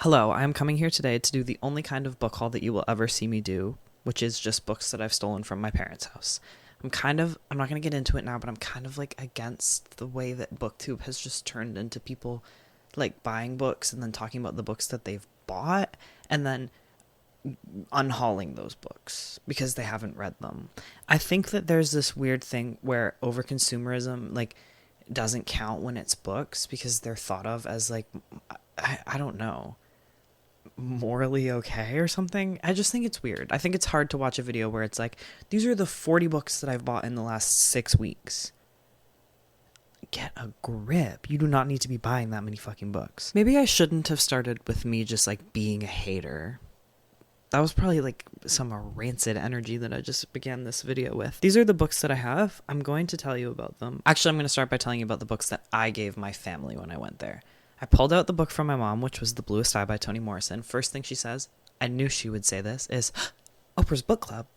Hello, I am coming here today to do the only kind of book haul that you will ever see me do, which is just books that I've stolen from my parents' house. I'm not going to get into it now, but I'm kind of like against the way that BookTube has just turned into people like buying books and then talking about the books that they've bought and then unhauling those books because they haven't read them. I think that there's this weird thing where overconsumerism like doesn't count when it's books because they're thought of as like I don't know, morally okay or something. I just think it's weird. I think it's hard to watch a video where it's like, these are the 40 books that I've bought in the last 6 weeks. Get a grip. You do not need to be buying that many fucking books. Maybe I shouldn't have started with me just like being a hater. That was probably like some rancid energy that I just began this video with. These are the books that I have. I'm going to tell you about them. Actually, I'm going to start by telling you about the books that I gave my family when I went there. I pulled out the book from my mom, which was The Bluest Eye by Toni Morrison. First thing she says, I knew she would say this, is Oprah's book club.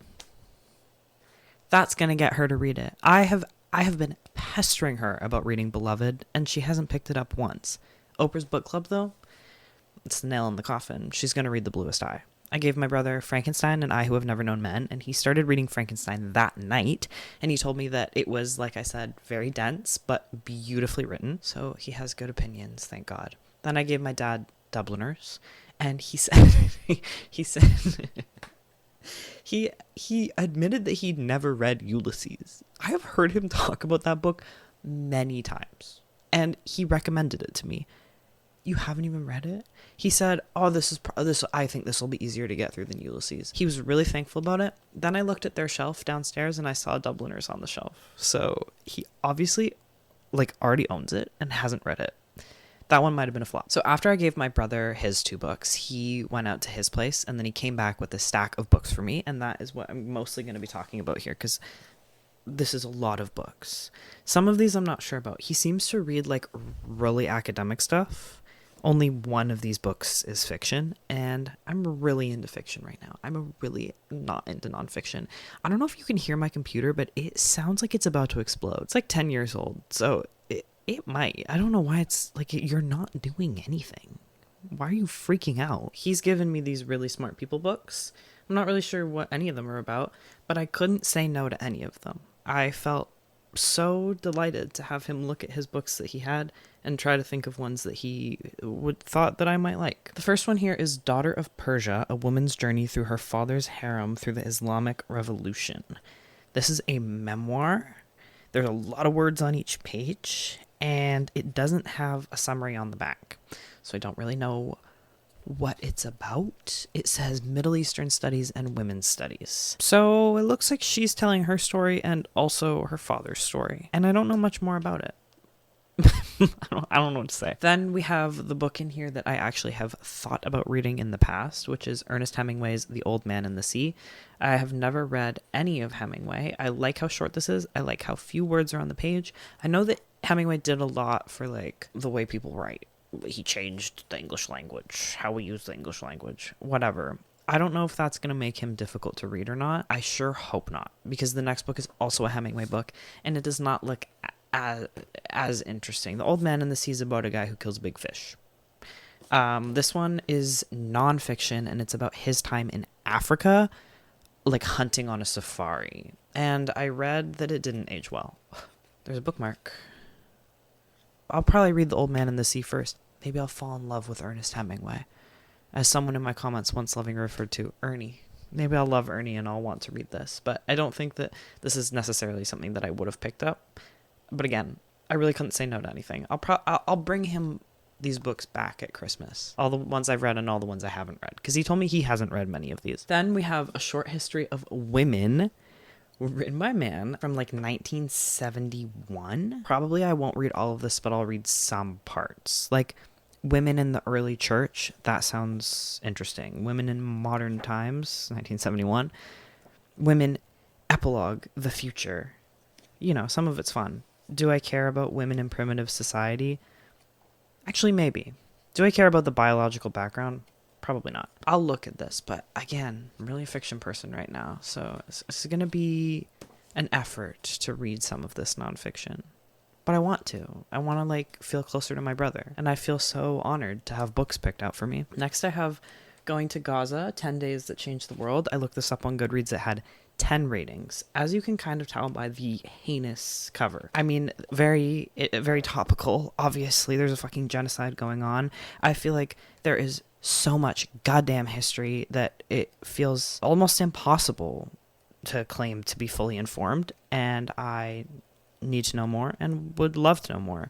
That's going to get her to read it. I have been pestering her about reading Beloved, and she hasn't picked it up once. Oprah's book club, though, it's the nail in the coffin. She's going to read The Bluest Eye. I gave my brother Frankenstein and I Who Have Never Known Men, and he started reading Frankenstein that night, and he told me that it was, like I said, very dense, but beautifully written, so he has good opinions, thank God. Then I gave my dad Dubliners, and he said, he admitted that he'd never read Ulysses. I have heard him talk about that book many times, and he recommended it to me. You haven't even read it? He said, oh, I think this will be easier to get through than Ulysses. He was really thankful about it. Then I looked at their shelf downstairs and I saw Dubliners on the shelf. So he obviously like already owns it and hasn't read it. That one might have been a flop. So after I gave my brother his 2 books, he went out to his place and then he came back with a stack of books for me. And that is what I'm mostly going to be talking about here because this is a lot of books. Some of these I'm not sure about. He seems to read like really academic stuff. Only one of these books is fiction, and I'm really into fiction right now. I'm really not into nonfiction. I don't know if you can hear my computer, but it sounds like it's about to explode. It's like 10 years old, so it might. I don't know why it's like you're not doing anything. Why are you freaking out? He's given me these really smart people books. I'm not really sure what any of them are about, but I couldn't say no to any of them. I felt so delighted to have him look at his books that he had and try to think of ones that he would thought that I might like. The first one here is Daughter of Persia, A Woman's Journey Through Her Father's Harem Through the Islamic Revolution. This is a memoir. There's a lot of words on each page, and it doesn't have a summary on the back. So I don't really know what it's about. It says Middle Eastern Studies and Women's Studies. So it looks like she's telling her story and also her father's story. And I don't know much more about it. I don't know what to say. Then we have the book in here that I actually have thought about reading in the past, which is Ernest Hemingway's The Old Man and the Sea. I have never read any of Hemingway. I like how short this is. I like how few words are on the page. I know that Hemingway did a lot for like the way people write. He changed the English language, how we use the English language, whatever. I don't know if that's going to make him difficult to read or not. I sure hope not, because the next book is also a Hemingway book, and it does not look as interesting. The Old Man and the Sea is about a guy who kills big fish. This one is nonfiction, and it's about his time in Africa, like hunting on a safari. And I read that it didn't age well. There's a bookmark. I'll probably read The Old Man and the Sea first. Maybe I'll fall in love with Ernest Hemingway. As someone in my comments once lovingly referred to, Ernie. Maybe I'll love Ernie and I'll want to read this. But I don't think that this is necessarily something that I would have picked up. But again, I really couldn't say no to anything. I'll bring him these books back at Christmas. All the ones I've read and all the ones I haven't read. Because he told me he hasn't read many of these. Then we have A Short History of Women, written by a man from like 1971. Probably I won't read all of this, but I'll read some parts. Like Women in the Early Church, that sounds interesting. Women in Modern Times, 1971. Women Epilogue, The Future. You know, some of it's fun. Do I care about women in primitive society? Actually, maybe. Do I care about the biological background? Probably not. I'll look at this, but again, I'm really a fiction person right now, so it's going to be an effort to read some of this nonfiction. but I want to. I want to like feel closer to my brother. And I feel so honored to have books picked out for me. Next I have Going to Gaza, 10 Days That Changed the World. I looked this up on Goodreads. It had 10 ratings, as you can kind of tell by the heinous cover. I mean, very topical. Obviously, there's a fucking genocide going on. I feel like there is so much goddamn history that it feels almost impossible to claim to be fully informed, and I need to know more and would love to know more.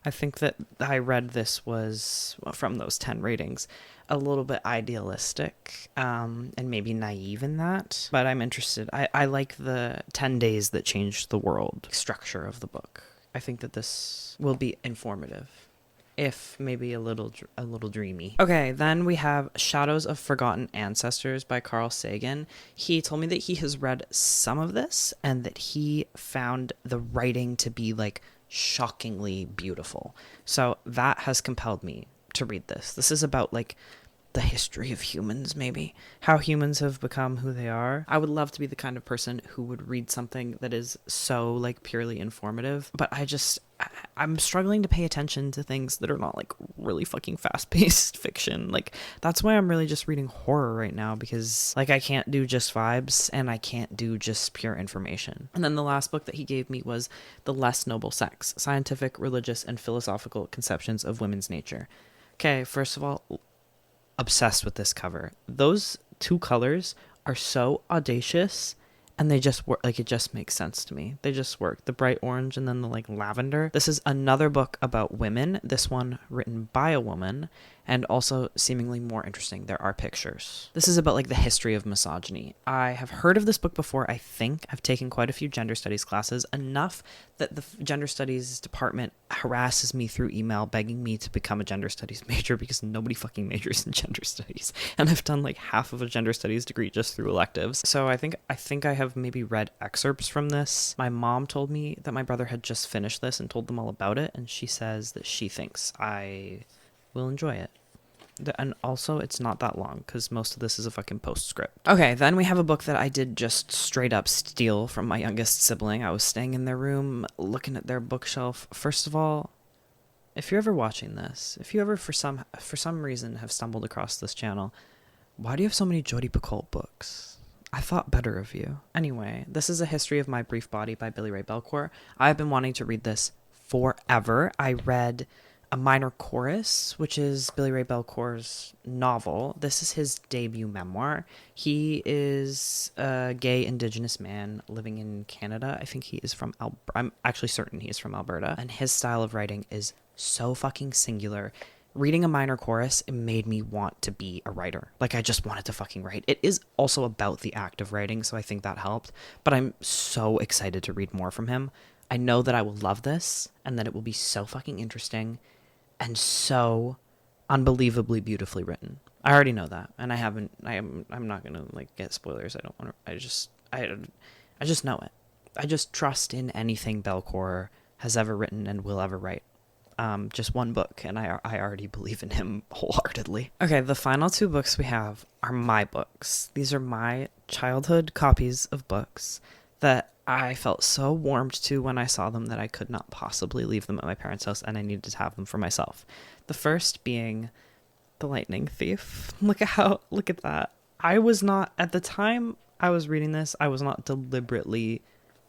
I think that I read this was, from those 10 ratings, a little bit idealistic and maybe naive in that, but I'm interested. I like the 10 Days That Changed the World structure of the book. I think that this will be informative, if maybe a little dreamy. Okay, then we have Shadows of Forgotten Ancestors by Carl Sagan. He told me that he has read some of this and that he found the writing to be like shockingly beautiful. So that has compelled me to read this. This is about like the history of humans, maybe how humans have become who they are. I would love to be the kind of person who would read something that is so like purely informative, but I'm struggling to pay attention to things that are not like really fucking fast-paced fiction. Like that's why I'm really just reading horror right now, because like I can't do just vibes and I can't do just pure information. And then the last book that he gave me was The Less Noble Sex: Scientific, Religious, and Philosophical Conceptions of Women's Nature. Okay, first of all, obsessed with this cover. Those two colors are so audacious and they just work. Like, it just makes sense to me. They just work. The bright orange and then the like lavender. This is another book about women, this one written by a woman, and also seemingly more interesting. There are pictures. This is about like the history of misogyny. I have heard of this book before. I think I've taken quite a few gender studies classes, enough that the gender studies department harasses me through email begging me to become a gender studies major, because nobody fucking majors in gender studies. And I've done like half of a gender studies degree just through electives. So I think I have maybe read excerpts from this. My mom told me that my brother had just finished this and told them all about it, and she says that she thinks I will enjoy it. And also, it's not that long, because most of this is a fucking postscript. Okay, then we have a book that I did just straight up steal from my youngest sibling. I was staying in their room, looking at their bookshelf. First of all, if you're ever watching this, if you ever for some reason have stumbled across this channel, why do you have so many Jodi Picoult books? I thought better of you. Anyway, this is A History of My Brief Body by Billy Ray Belcourt. I've been wanting to read this forever. I read A Minor Chorus, which is Billy Ray Belcourt's novel. This is his debut memoir. He is a gay Indigenous man living in Canada. I think he is from I'm actually certain he is from Alberta. And his style of writing is so fucking singular. Reading A Minor Chorus, it made me want to be a writer. Like, I just wanted to fucking write. It is also about the act of writing, so I think that helped. But I'm so excited to read more from him. I know that I will love this, and that it will be so fucking interesting and so unbelievably beautifully written. I already know that, and I'm not gonna like get spoilers. I don't want to. I just know it. I just trust in anything Belcourt has ever written and will ever write. Just one book, and I already believe in him wholeheartedly. Okay, the final two books we have are my books. These are my childhood copies of books that I felt so warmed to when I saw them that I could not possibly leave them at my parents' house, and I needed to have them for myself. The first being The Lightning Thief. Look at that. I was not, at the time I was reading this, I was not deliberately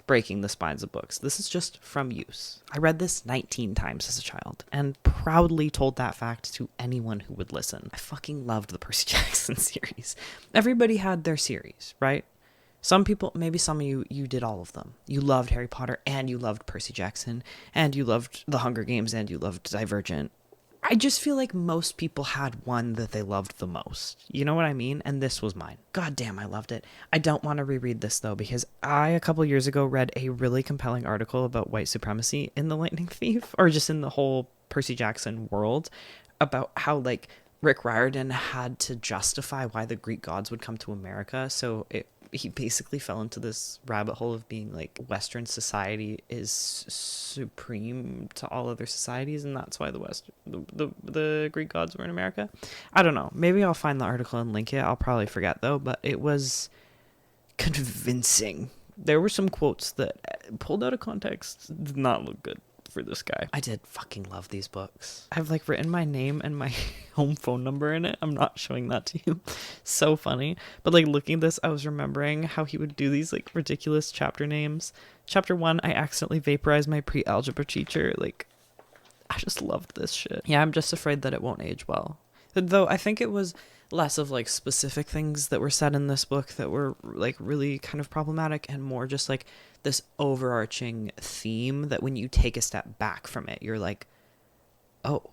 breaking the spines of books. This is just from use. I read this 19 times as a child and proudly told that fact to anyone who would listen. I fucking loved the Percy Jackson series. Everybody had their series, right? Some people, maybe some of you did all of them. You loved Harry Potter, and you loved Percy Jackson, and you loved The Hunger Games, and you loved Divergent. I just feel like most people had one that they loved the most. You know what I mean? And this was mine. God damn, I loved it. I don't want to reread this, though, because I, a couple years ago, read a really compelling article about white supremacy in The Lightning Thief, or just in the whole Percy Jackson world, about how, like, Rick Riordan had to justify why the Greek gods would come to America, so he basically fell into this rabbit hole of being like Western society is supreme to all other societies, and that's why the Greek gods were in America. I don't know. Maybe I'll find the article and link it. I'll probably forget though, but it was convincing There were some quotes that pulled out of context did not look good for this guy. I did fucking love these books. I've like written my name and my home phone number in it. I'm not showing that to you. So funny. But like looking at this, I was remembering how he would do these like ridiculous chapter names. Chapter 1, I accidentally vaporized my pre-algebra teacher. Like, I just loved this shit. Yeah, I'm just afraid that it won't age well. Though I think it was less of like specific things that were said in this book that were like really kind of problematic, and more just like this overarching theme that when you take a step back from it, you're like, oh,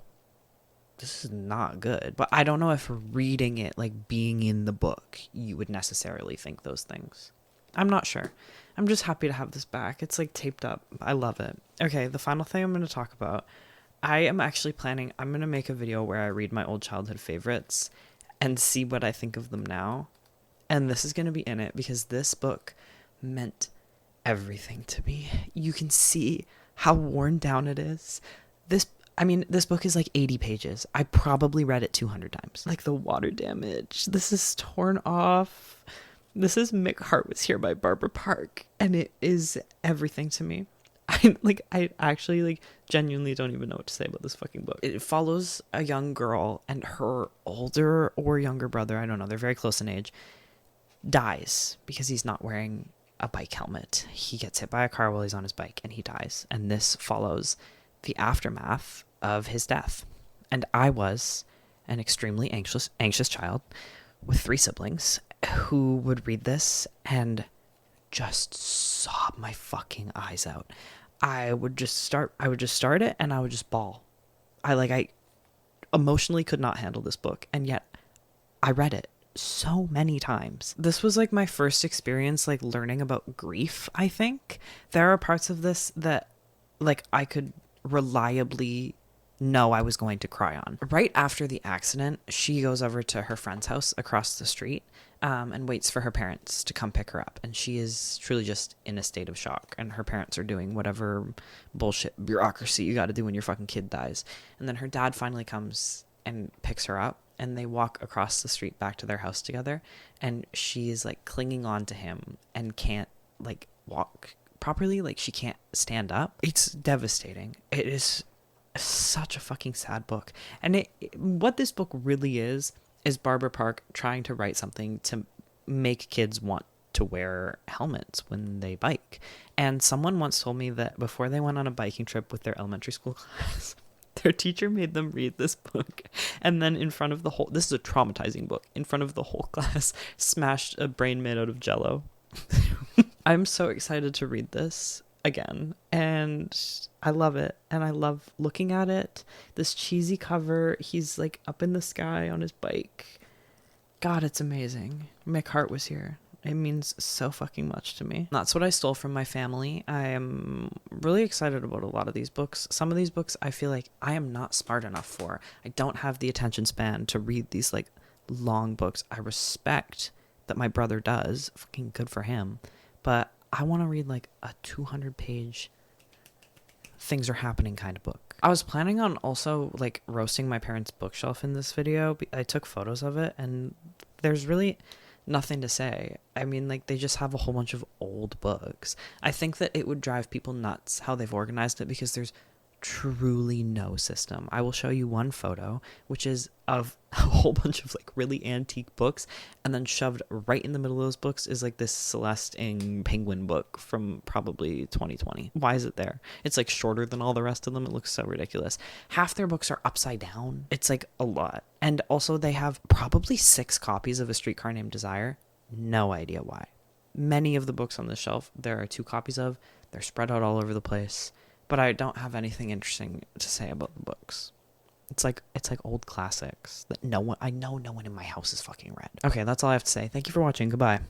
this is not good. But I don't know if reading it, like being in the book, you would necessarily think those things. I'm not sure. I'm just happy to have this back. It's like taped up. I love it. Okay, the final thing I'm going to talk about, I am actually planning, I'm going to make a video where I read my old childhood favorites and see what I think of them now. And this is going to be in it because this book meant everything to me. You can see how worn down it is. This book is like 80 pages. I probably read it 200 times. Like the water damage. This is torn off. This is Mick Heart Was Here by Barbara Park. And it is everything to me. I actually like genuinely don't even know what to say about this fucking book. It follows a young girl and her older or younger brother, I don't know, they're very close in age, dies because he's not wearing a bike helmet. He gets hit by a car while he's on his bike and he dies. And this follows the aftermath of his death. And I was an extremely anxious child with 3 siblings who would read this and just sob my fucking eyes out. I would just start it and I would just bawl. I emotionally could not handle this book, and yet I read it so many times. This was like my first experience like learning about grief, I think. There are parts of this that like I could reliably know I was going to cry on. Right after the accident, she goes over to her friend's house across the street and waits for her parents to come pick her up. And she is truly just in a state of shock. And her parents are doing whatever bullshit bureaucracy you got to do when your fucking kid dies. And then her dad finally comes and picks her up. And they walk across the street back to their house together. And she is like clinging on to him and can't like walk properly. Like she can't stand up. It's devastating. It is such a fucking sad book. And what this book really is Barbara Park trying to write something to make kids want to wear helmets when they bike. And someone once told me that before they went on a biking trip with their elementary school class, their teacher made them read this book, and then in front of the whole, this is a traumatizing book, in front of the whole class, smashed a brain made out of Jell-O. I'm so excited to read this again, and I love it, and I love looking at it. This cheesy cover, he's like up in the sky on his bike. God, it's amazing. Mick Heart Was Here. It means so fucking much to me. That's what I stole from my family. I am really excited about a lot of these books. Some of these books I feel like I am not smart enough for. I don't have the attention span to read these like long books. I respect that my brother does. Fucking good for him. But I want to read like a 200-page things are happening kind of book. I was planning on also like roasting my parents' bookshelf in this video. I took photos of it and there's really nothing to say. I mean, like, they just have a whole bunch of old books. I think that it would drive people nuts how they've organized it because there's truly no system. I will show you one photo, which is of a whole bunch of like really antique books, and then shoved right in the middle of those books is like this Celeste Ng Penguin book from probably 2020. Why is it there? It's like shorter than all the rest of them. It looks so ridiculous. Half their books are upside down. It's like a lot. And also they have probably 6 copies of A Streetcar Named Desire. No idea why. Many of the books on this shelf there are 2 copies of. They're spread out all over the place. But I don't have anything interesting to say about the books. It's like old classics that no one in my house has fucking read. Okay, that's all I have to say. Thank you for watching. Goodbye.